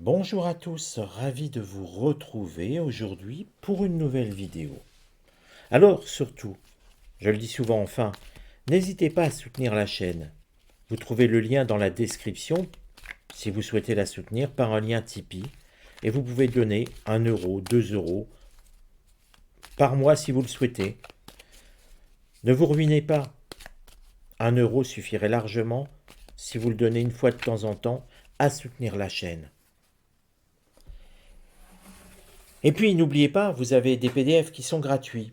Bonjour à tous, ravi de vous retrouver aujourd'hui pour une nouvelle vidéo. Alors surtout, je le dis souvent enfin, n'hésitez pas à soutenir la chaîne. Vous trouvez le lien dans la description si vous souhaitez la soutenir par un lien Tipeee et vous pouvez donner 1 euro, 2 euros par mois si vous le souhaitez. Ne vous ruinez pas, 1 euro suffirait largement si vous le donnez une fois de temps en temps à soutenir la chaîne. Et puis n'oubliez pas, vous avez des PDF qui sont gratuits.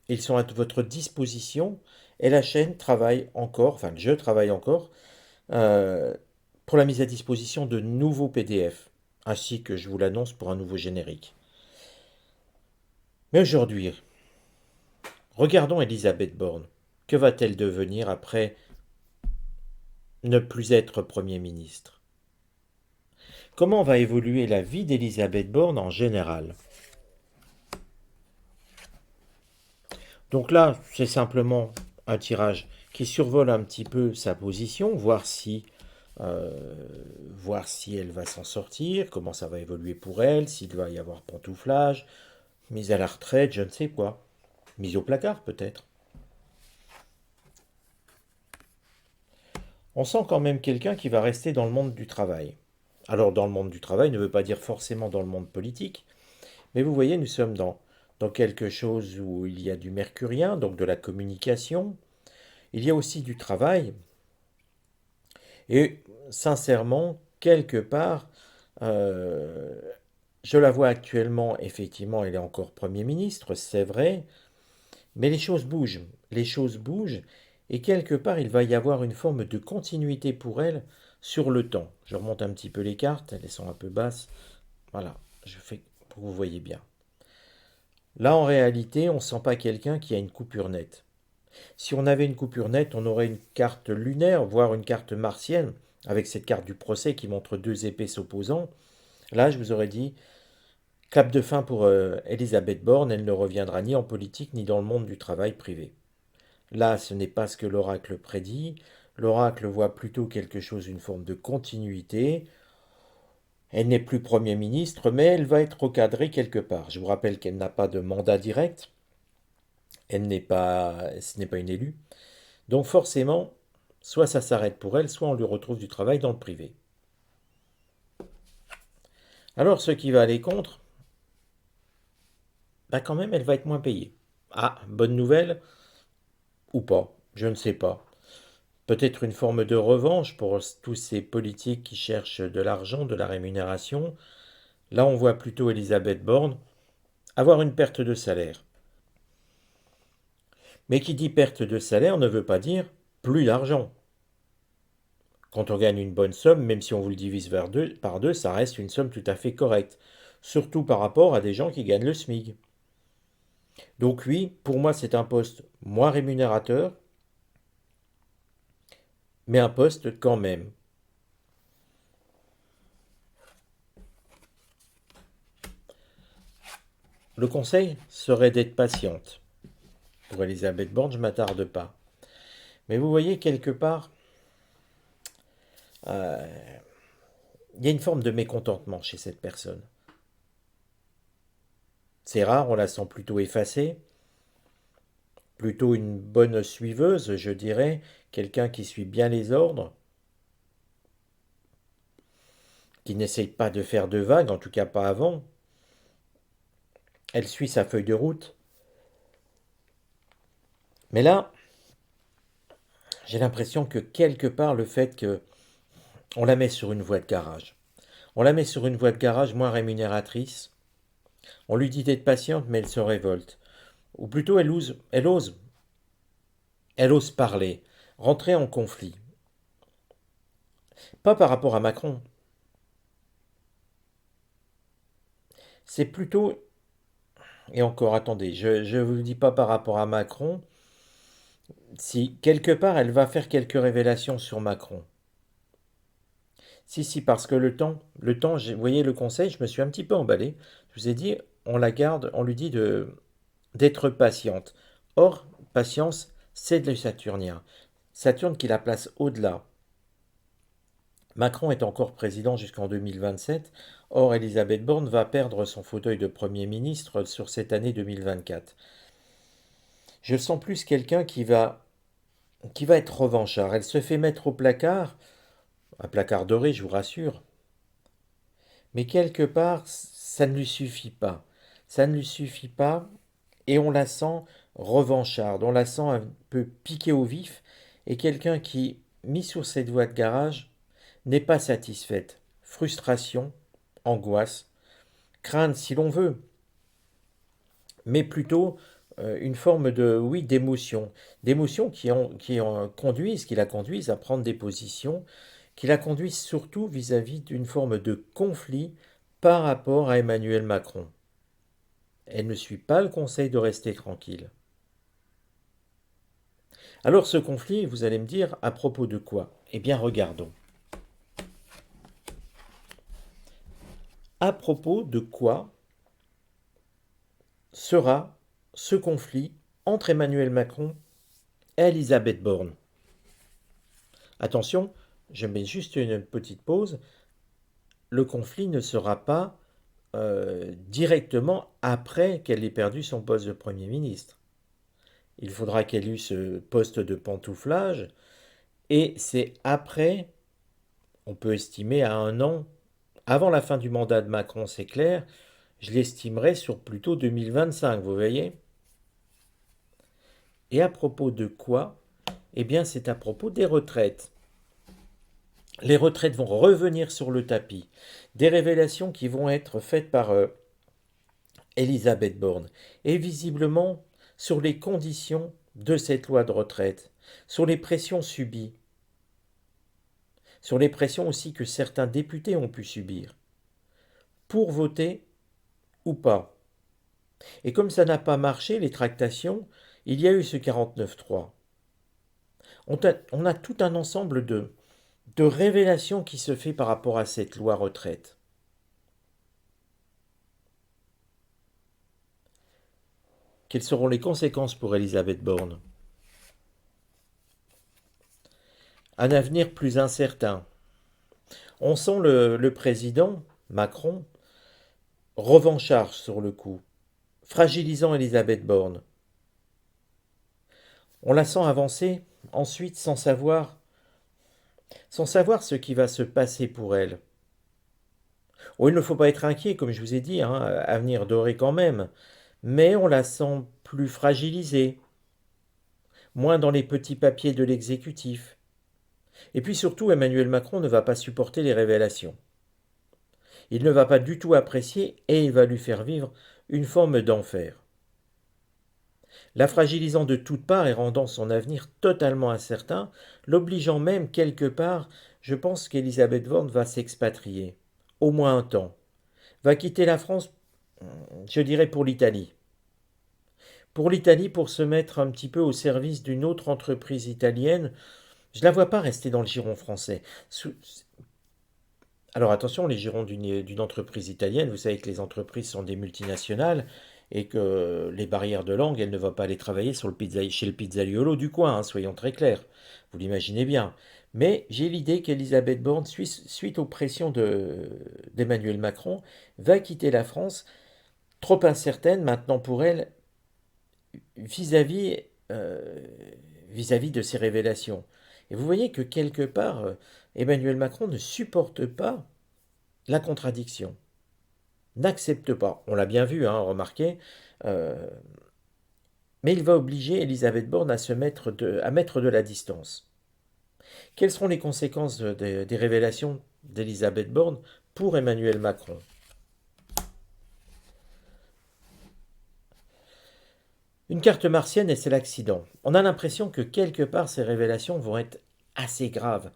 Ils sont à votre disposition et la chaîne travaille encore, enfin je travaille encore, euh, pour la mise à disposition de nouveaux PDF, ainsi que je vous l'annonce pour un nouveau générique. Mais aujourd'hui, regardons Elisabeth Borne. Que va-t-elle devenir après ne plus être Premier ministre? Comment va évoluer la vie d'Elisabeth Borne en général? Donc là, c'est simplement un tirage qui survole un petit peu sa position, euh, voir si elle va s'en sortir, comment ça va évoluer pour elle, s'il va y avoir pantouflage, mise à la retraite, je ne sais quoi. Mise au placard peut-être. On sent quand même quelqu'un qui va rester dans le monde du travail. Alors dans le monde du travail ne veut pas dire forcément dans le monde politique, mais vous voyez, nous sommes dans quelque chose où il y a du mercurien, donc de la communication. Il y a aussi du travail. Et sincèrement, quelque part, euh, je la vois actuellement, effectivement, elle est encore Premier ministre, c'est vrai, mais les choses bougent. Les choses bougent, et quelque part, il va y avoir une forme de continuité pour elle sur le temps. Je remonte un petit peu les cartes, elles sont un peu basses. Voilà, je fais pour que vous voyez bien. Là, en réalité, on ne sent pas quelqu'un qui a une coupure nette. Si on avait une coupure nette, on aurait une carte lunaire, voire une carte martienne, avec cette carte du procès qui montre deux épées s'opposant. Là, je vous aurais dit, clap de fin pour Elisabeth Borne, elle ne reviendra ni en politique ni dans le monde du travail privé. Là, ce n'est pas ce que l'oracle prédit. L'oracle voit plutôt quelque chose, une forme de continuité. Elle n'est plus Premier ministre, mais elle va être recadrée quelque part. Je vous rappelle qu'elle n'a pas de mandat direct. Ce n'est pas une élue. Donc forcément, soit ça s'arrête pour elle, soit on lui retrouve du travail dans le privé. Alors, ce qui va aller contre, bah quand même, elle va être moins payée. Ah, bonne nouvelle ou pas, je ne sais pas. Peut-être une forme de revanche pour tous ces politiques qui cherchent de l'argent, de la rémunération. Là, on voit plutôt Elisabeth Borne avoir une perte de salaire. Mais qui dit perte de salaire ne veut pas dire plus d'argent. Quand on gagne une bonne somme, même si on vous le divise par deux, ça reste une somme tout à fait correcte. Surtout par rapport à des gens qui gagnent le SMIC. Donc oui, pour moi, c'est un poste moins rémunérateur, mais un poste quand même. Le conseil serait d'être patiente. Pour Elisabeth Borne, je ne m'attarde pas. Mais vous voyez, quelque part, euh, il y a une forme de mécontentement chez cette personne. C'est rare, on la sent plutôt effacée, plutôt une bonne suiveuse, je dirais, quelqu'un qui suit bien les ordres, qui n'essaye pas de faire de vagues, en tout cas pas avant. Elle suit sa feuille de route. Mais là, j'ai l'impression que quelque part, le fait que on la met sur une voie de garage. On la met sur une voie de garage moins rémunératrice. On lui dit d'être patiente, mais elle se révolte. Ou plutôt, elle ose parler, rentrer en conflit. Pas par rapport à Macron. C'est plutôt, et encore, attendez, je ne vous le dis pas par rapport à Macron, si quelque part elle va faire quelques révélations sur Macron. Si, si, parce que vous voyez le conseil, je me suis un petit peu emballé. Je vous ai dit, on la garde, on lui dit d'être patiente. Or, patience, c'est de le Saturnien. Saturne qui la place au-delà Macron est encore président jusqu'en 2027. Or, Elisabeth Borne va perdre son fauteuil de Premier ministre sur cette année 2024. Je sens plus quelqu'un qui va être revanchard. Elle se fait mettre au placard, un placard doré, je vous rassure, mais quelque part, ça ne lui suffit pas. Ça ne lui suffit pas, et on la sent revancharde, on la sent un peu piquée au vif, et quelqu'un qui, mis sur cette voie de garage, n'est pas satisfaite. Frustration, angoisse, crainte si l'on veut, mais plutôt une forme de, oui, d'émotion qui la conduisent à prendre des positions, qui la conduisent surtout vis-à-vis d'une forme de conflit par rapport à Emmanuel Macron. Elle ne suit pas le conseil de rester tranquille. Alors ce conflit, vous allez me dire, à propos de quoi? Eh bien regardons. À propos de quoi sera ce conflit entre Emmanuel Macron et Elisabeth Borne? Attention, je mets juste une petite pause. Le conflit ne sera pas directement après qu'elle ait perdu son poste de Premier ministre. Il faudra qu'elle ait ce poste de pantouflage, et c'est après, on peut estimer à 1 an, avant la fin du mandat de Macron, c'est clair, je l'estimerai sur plutôt 2025, vous voyez. Et à propos de quoi? Eh bien, c'est à propos des retraites. Les retraites vont revenir sur le tapis. Des révélations qui vont être faites par Elisabeth Borne. Et visiblement, sur les conditions de cette loi de retraite, sur les pressions subies, sur les pressions aussi que certains députés ont pu subir, pour voter ou pas. Et comme ça n'a pas marché, les tractations, il y a eu ce 49.3. On a tout un ensemble de révélations qui se fait par rapport à cette loi retraite. Quelles seront les conséquences pour Elisabeth Borne? Un avenir plus incertain. On sent le président, Macron, revanchard sur le coup, fragilisant Elisabeth Borne. On la sent avancer ensuite sans savoir ce qui va se passer pour elle. Oh, il ne faut pas être inquiet, comme je vous ai dit, hein, avenir doré quand même, mais on la sent plus fragilisée, moins dans les petits papiers de l'exécutif. Et puis surtout, Emmanuel Macron ne va pas supporter les révélations. Il ne va pas du tout apprécier et il va lui faire vivre une forme d'enfer. La fragilisant de toutes parts et rendant son avenir totalement incertain, l'obligeant même quelque part, je pense qu'Elisabeth Borne va s'expatrier, au moins un temps, va quitter la France, je dirais pour l'Italie. Pour l'Italie, pour se mettre un petit peu au service d'une autre entreprise italienne, je ne la vois pas rester dans le giron français. Alors attention, les girons d'une entreprise italienne, vous savez que les entreprises sont des multinationales et que les barrières de langue, elle ne va pas aller travailler chez le pizzaiolo du coin, hein, soyons très clairs. Vous l'imaginez bien. Mais j'ai l'idée qu'Elisabeth Borne, suite aux pressions d'Emmanuel Macron, va quitter la France, trop incertaine maintenant pour elle vis-à-vis euh, vis-à-vis de ces révélations. Et vous voyez que quelque part, Emmanuel Macron ne supporte pas la contradiction, n'accepte pas. On l'a bien vu, hein, remarquez, euh, mais il va obliger Elisabeth Borne à mettre de la distance. Quelles seront les conséquences des révélations d'Elisabeth Borne pour Emmanuel Macron? Une carte martienne et c'est l'accident. On a l'impression que quelque part ces révélations vont être assez graves,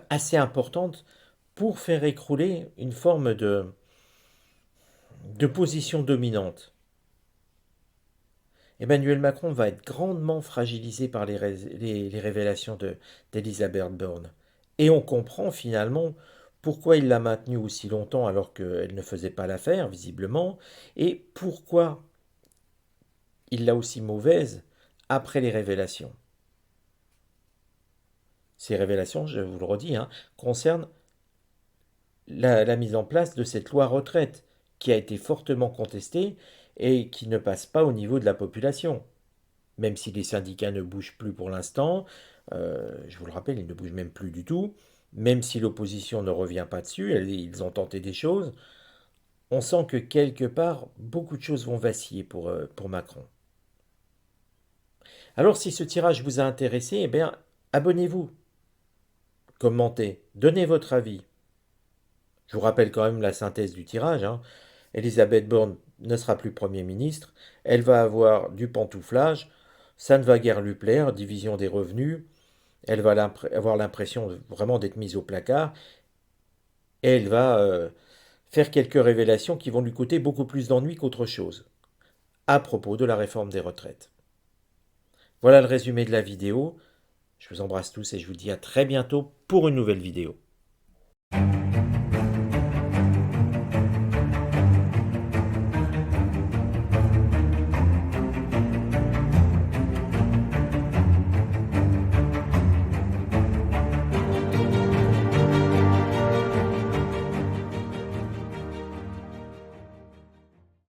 assez importantes pour faire écrouler une forme de position dominante. Emmanuel Macron va être grandement fragilisé par les révélations d'Elisabeth Borne. Et on comprend finalement pourquoi il l'a maintenue aussi longtemps alors qu'elle ne faisait pas l'affaire, visiblement, et pourquoi il l'a aussi mauvaise après les révélations. Ces révélations, je vous le redis, hein, concernent la mise en place de cette loi retraite, qui a été fortement contestée et qui ne passe pas au niveau de la population. Même si les syndicats ne bougent plus pour l'instant, je vous le rappelle, ils ne bougent même plus du tout, même si l'opposition ne revient pas dessus, ils ont tenté des choses, on sent que quelque part, beaucoup de choses vont vaciller pour Macron. Alors si ce tirage vous a intéressé, eh bien, abonnez-vous, commentez, donnez votre avis. Je vous rappelle quand même la synthèse du tirage, hein. Elisabeth Borne ne sera plus Premier ministre, elle va avoir du pantouflage, ça ne va guère lui plaire, division des revenus, elle va avoir l'impression vraiment d'être mise au placard, et elle va faire quelques révélations qui vont lui coûter beaucoup plus d'ennuis qu'autre chose, à propos de la réforme des retraites. Voilà le résumé de la vidéo. Je vous embrasse tous et je vous dis à très bientôt pour une nouvelle vidéo.